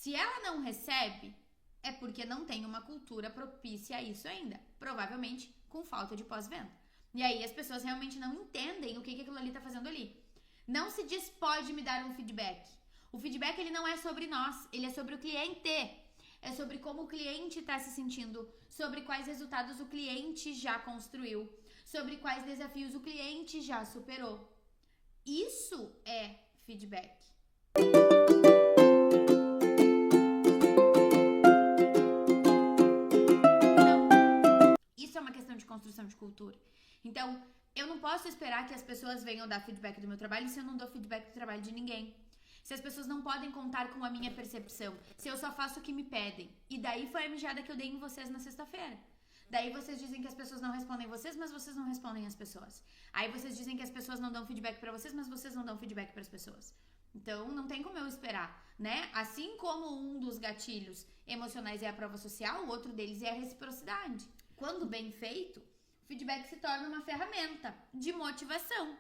Se ela não recebe, é porque não tem uma cultura propícia a isso ainda. Provavelmente com falta de pós-venda. E aí as pessoas realmente não entendem o que aquilo ali tá fazendo ali. Não se diz pode me dar um feedback. O feedback ele não é sobre nós, ele é sobre o cliente. É sobre como o cliente está se sentindo, sobre quais resultados o cliente já construiu, sobre quais desafios o cliente já superou. Isso é feedback. Isso é uma questão de construção de cultura. Então, eu não posso esperar que as pessoas venham dar feedback do meu trabalho se eu não dou feedback do trabalho de ninguém. Se as pessoas não podem contar com a minha percepção, se eu só faço o que me pedem. E daí foi a mijada que eu dei em vocês na sexta-feira. Daí vocês dizem que as pessoas não respondem vocês, mas vocês não respondem as pessoas. Aí vocês dizem que as pessoas não dão feedback pra vocês, mas vocês não dão feedback pras pessoas. Então, não tem como eu esperar, né? Assim como um dos gatilhos emocionais é a prova social, o outro deles é a reciprocidade. Quando bem feito, o feedback se torna uma ferramenta de motivação.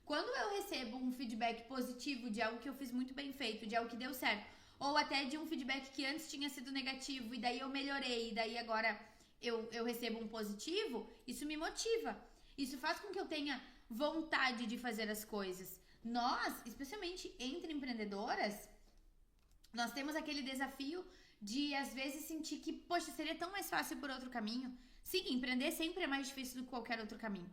Quando eu recebo um feedback positivo de algo que eu fiz muito bem feito, de algo que deu certo, ou até de um feedback que antes tinha sido negativo e daí eu melhorei, e daí agora eu recebo um positivo, isso me motiva. Isso faz com que eu tenha vontade de fazer as coisas. Nós, especialmente entre empreendedoras, nós temos aquele desafio de às vezes sentir que, poxa, seria tão mais fácil por outro caminho. Sim, empreender sempre é mais difícil do que qualquer outro caminho.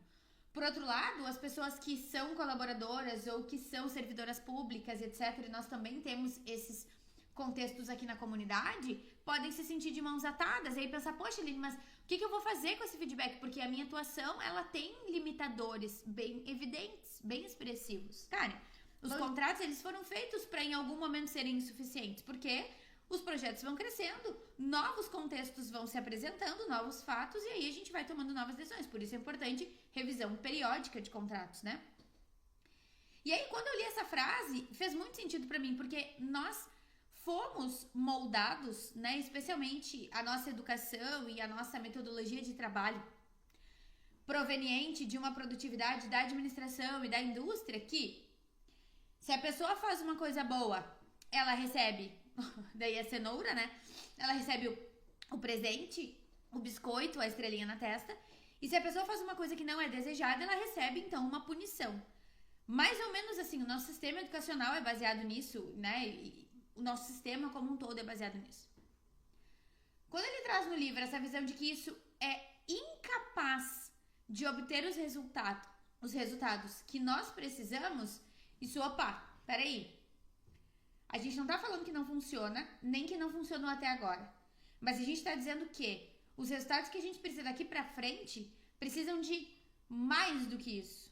Por outro lado, as pessoas que são colaboradoras ou que são servidoras públicas, etc., e nós também temos esses contextos aqui na comunidade, podem se sentir de mãos atadas e aí pensar, poxa, Aline, mas o que eu vou fazer com esse feedback? Porque a minha atuação, ela tem limitadores bem evidentes, bem expressivos. Cara, os contratos, eles foram feitos para em algum momento serem insuficientes, porque os projetos vão crescendo, novos contextos vão se apresentando, novos fatos, e aí a gente vai tomando novas decisões. Por isso é importante revisão periódica de contratos, né? E aí, quando eu li essa frase, fez muito sentido para mim, porque nós fomos moldados, né, especialmente a nossa educação e a nossa metodologia de trabalho proveniente de uma produtividade da administração e da indústria que, se a pessoa faz uma coisa boa, ela recebe, daí a cenoura, né, ela recebe o presente, o biscoito, a estrelinha na testa, e se a pessoa faz uma coisa que não é desejada, ela recebe, então, uma punição. Mais ou menos assim, o nosso sistema educacional é baseado nisso, né, o nosso sistema como um todo é baseado nisso. Quando ele traz no livro essa visão de que isso é incapaz de obter os resultados que nós precisamos, isso, opa, peraí. A gente não tá falando que não funciona, nem que não funcionou até agora. Mas a gente tá dizendo que os resultados que a gente precisa daqui pra frente precisam de mais do que isso.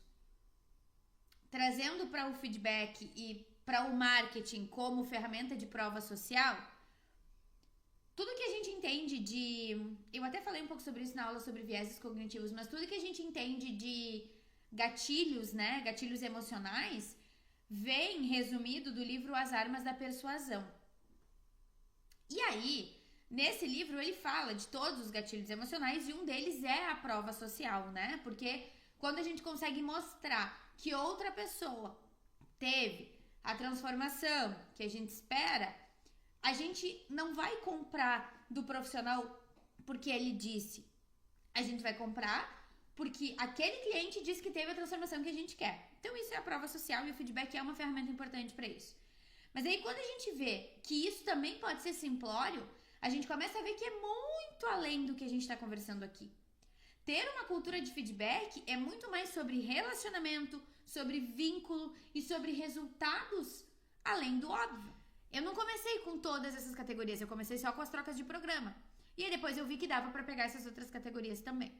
Trazendo para o feedback e para o marketing como ferramenta de prova social, tudo que a gente entende de... Eu até falei um pouco sobre isso na aula sobre viéses cognitivos, mas tudo que a gente entende de gatilhos, né? Gatilhos emocionais, vem resumido do livro As Armas da Persuasão. E aí, nesse livro, ele fala de todos os gatilhos emocionais e um deles é a prova social, né? Porque quando a gente consegue mostrar que outra pessoa teve a transformação que a gente espera, a gente não vai comprar do profissional porque ele disse. A gente vai comprar porque aquele cliente disse que teve a transformação que a gente quer. Então isso é a prova social e o feedback é uma ferramenta importante para isso. Mas aí quando a gente vê que isso também pode ser simplório, a gente começa a ver que é muito além do que a gente está conversando aqui. Ter uma cultura de feedback é muito mais sobre relacionamento, sobre vínculo e sobre resultados além do óbvio. Eu não comecei com todas essas categorias, eu comecei só com as trocas de programa. E aí depois eu vi que dava pra pegar essas outras categorias também.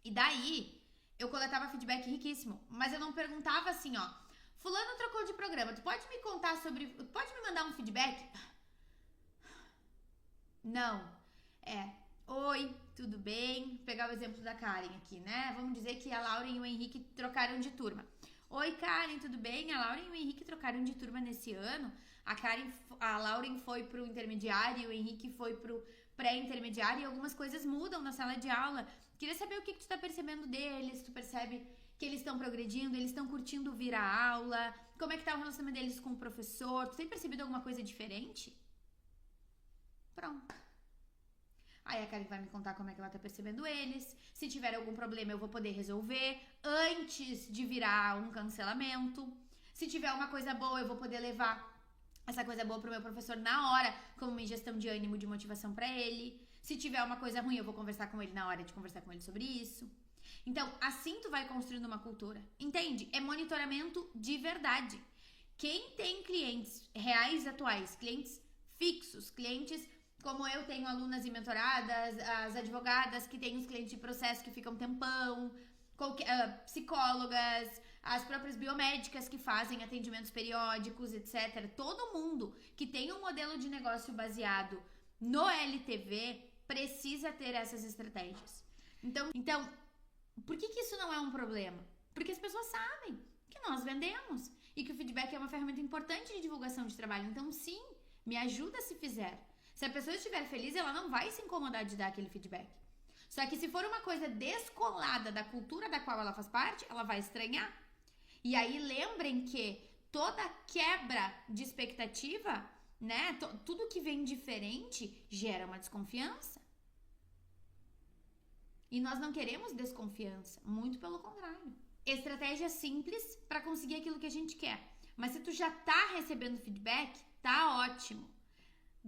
E daí, eu coletava feedback riquíssimo, mas eu não perguntava assim, ó, fulano trocou de programa, tu pode me contar sobre... Pode me mandar um feedback? Não. Oi, tudo bem? Vou pegar o exemplo da Karen aqui, né? Vamos dizer que a Laura e o Henrique trocaram de turma. Oi, Karen, tudo bem? A Laura e o Henrique trocaram de turma nesse ano. A Lauren foi pro intermediário e o Henrique foi pro pré-intermediário e algumas coisas mudam na sala de aula. Queria saber o que tu tá percebendo deles, tu percebe que eles estão progredindo, eles estão curtindo vir à aula, como é que tá o relacionamento deles com o professor, tu tem percebido alguma coisa diferente? Pronto. Aí a Karen vai me contar como é que ela tá percebendo eles. Se tiver algum problema, eu vou poder resolver antes de virar um cancelamento. Se tiver uma coisa boa, eu vou poder levar essa coisa boa pro meu professor na hora, como uma ingestão de ânimo, de motivação pra ele. Se tiver uma coisa ruim, eu vou conversar com ele na hora de conversar com ele sobre isso. Então, assim tu vai construindo uma cultura. Entende? É monitoramento de verdade. Quem tem clientes reais atuais, clientes fixos, clientes como eu tenho alunas e mentoradas, as advogadas que têm os clientes de processo que ficam tempão, psicólogas, as próprias biomédicas que fazem atendimentos periódicos, etc. Todo mundo que tem um modelo de negócio baseado no LTV precisa ter essas estratégias. Então, por que isso não é um problema? Porque as pessoas sabem que nós vendemos e que o feedback é uma ferramenta importante de divulgação de trabalho. Então, sim, me ajuda se fizer. Se a pessoa estiver feliz, ela não vai se incomodar de dar aquele feedback. Só que se for uma coisa descolada da cultura da qual ela faz parte, ela vai estranhar. E aí lembrem que toda quebra de expectativa, né, tudo que vem diferente gera uma desconfiança. E nós não queremos desconfiança, muito pelo contrário. Estratégia simples para conseguir aquilo que a gente quer. Mas se tu já tá recebendo feedback, tá ótimo.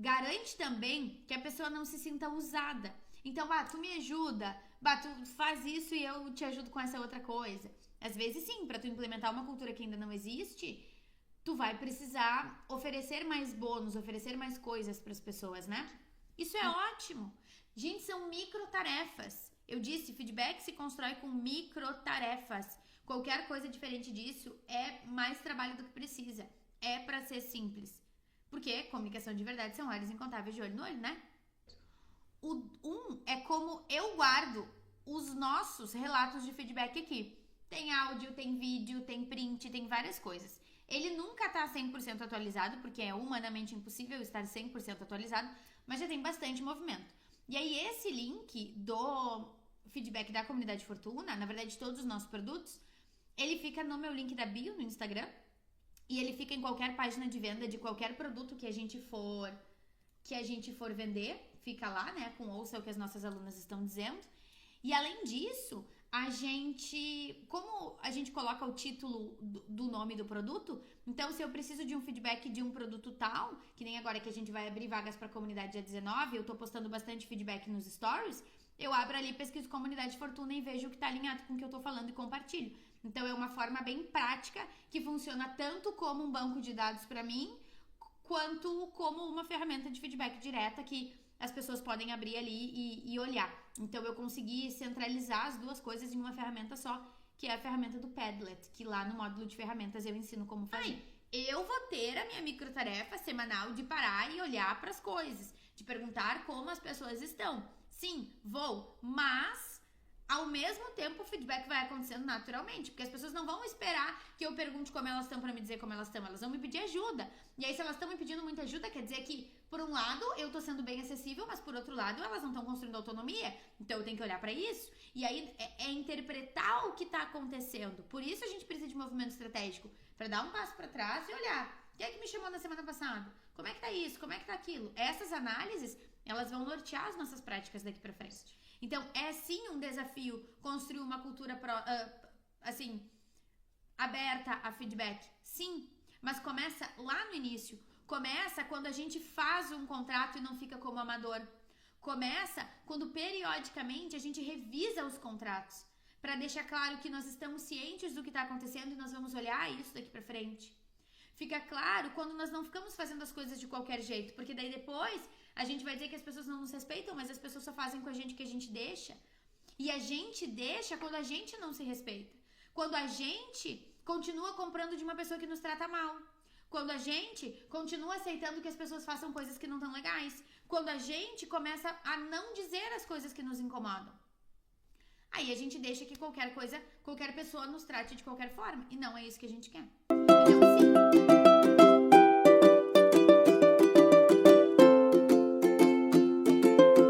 Garante também que a pessoa não se sinta usada. Então, tu me ajuda, tu faz isso e eu te ajudo com essa outra coisa. Às vezes sim, para tu implementar uma cultura que ainda não existe, tu vai precisar oferecer mais bônus, oferecer mais coisas para as pessoas, né? Isso é ótimo. Gente, são microtarefas. Eu disse, feedback se constrói com microtarefas. Qualquer coisa diferente disso é mais trabalho do que precisa. É para ser simples. Porque comunicação de verdade são horas incontáveis de olho no olho, né? É como eu guardo os nossos relatos de feedback aqui. Tem áudio, tem vídeo, tem print, tem várias coisas. Ele nunca tá 100% atualizado, porque é humanamente impossível estar 100% atualizado, mas já tem bastante movimento. E aí esse link do feedback da Comunidade Fortuna, na verdade de todos os nossos produtos, ele fica no meu link da bio no Instagram. E ele fica em qualquer página de venda de qualquer produto que a gente for vender. Fica lá, né? Com ouça o que as nossas alunas estão dizendo. E além disso, como a gente coloca o título do nome do produto, então se eu preciso de um feedback de um produto tal, que nem agora que a gente vai abrir vagas para a comunidade dia 19, eu tô postando bastante feedback nos stories, eu abro ali, pesquiso Comunidade Fortuna e vejo o que tá alinhado com o que eu tô falando e compartilho. Então é uma forma bem prática que funciona tanto como um banco de dados para mim, quanto como uma ferramenta de feedback direta que as pessoas podem abrir ali e olhar. Então eu consegui centralizar as duas coisas em uma ferramenta só, que é a ferramenta do Padlet, que lá no módulo de ferramentas eu ensino como fazer. Eu vou ter a minha microtarefa semanal de parar e olhar para as coisas, de perguntar como as pessoas estão. Sim, vou, mas ao mesmo tempo o feedback vai acontecendo naturalmente, porque as pessoas não vão esperar que eu pergunte como elas estão para me dizer como elas estão, elas vão me pedir ajuda. E aí se elas estão me pedindo muita ajuda, quer dizer que por um lado eu tô sendo bem acessível, mas por outro lado elas não estão construindo autonomia, então eu tenho que olhar para isso. E aí é interpretar o que tá acontecendo. Por isso a gente precisa de movimento estratégico, para dar um passo para trás e olhar. Quem é que me chamou na semana passada? Como é que tá isso? Como é que tá aquilo? Essas análises, elas vão nortear as nossas práticas daqui para frente. Então, é sim um desafio construir uma cultura aberta a feedback. Sim, mas começa lá no início. Começa quando a gente faz um contrato e não fica como amador. Começa quando periodicamente a gente revisa os contratos para deixar claro que nós estamos cientes do que está acontecendo e nós vamos olhar isso daqui para frente. Fica claro quando nós não ficamos fazendo as coisas de qualquer jeito, porque daí depois a gente vai dizer que as pessoas não nos respeitam, mas as pessoas só fazem com a gente o que a gente deixa. E a gente deixa quando a gente não se respeita. Quando a gente continua comprando de uma pessoa que nos trata mal. Quando a gente continua aceitando que as pessoas façam coisas que não estão legais. Quando a gente começa a não dizer as coisas que nos incomodam. Aí a gente deixa que qualquer pessoa nos trate de qualquer forma. E não é isso que a gente quer. Então, sim.